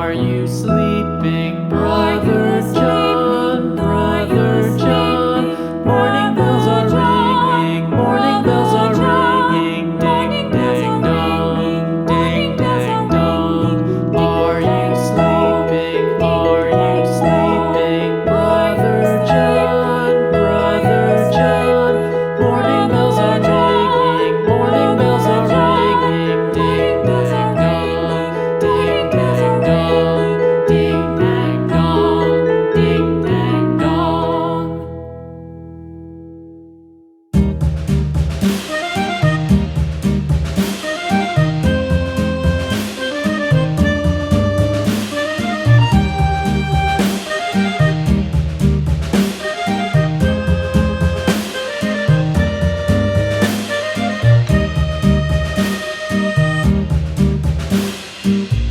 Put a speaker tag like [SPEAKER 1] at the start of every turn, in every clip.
[SPEAKER 1] Are you sleeping, Brother John? Brother John. Morning bells are ringing, morning bells are ringing. Ding, ding, dong, ding, ding, dong. Are you sleeping? Are you sleeping, Brother John? Brother John. Morning bells are ringing, morning bells are ringing. Ding, ding, dong, ding, ding, dong, ding, ding, dong, ding, ding, dong.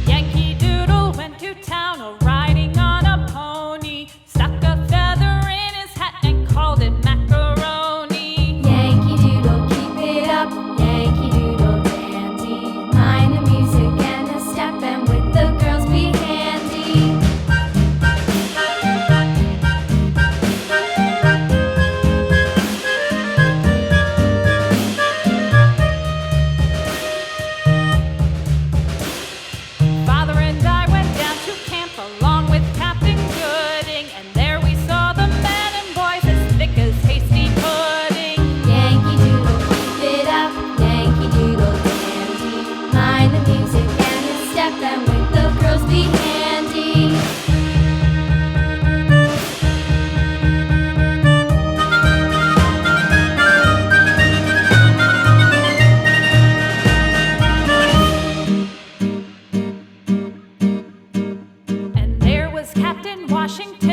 [SPEAKER 2] Yankee Doodle went to town riding on a pony, stuck a feather in his hat and called it macaroni.
[SPEAKER 3] Yankee Doodle, keep it up, Yankee Doodle dandy. Mind the music and the step, and with the girls be handy.
[SPEAKER 2] Father and I went down to camp along with Captain Gooding, and there we saw the men and boys as thick as hasty pudding.
[SPEAKER 3] Yankee Doodle, keep it up, Yankee Doodle dandy. Mind the music and the step, and with the girls be handy.
[SPEAKER 2] And there was Captain Washington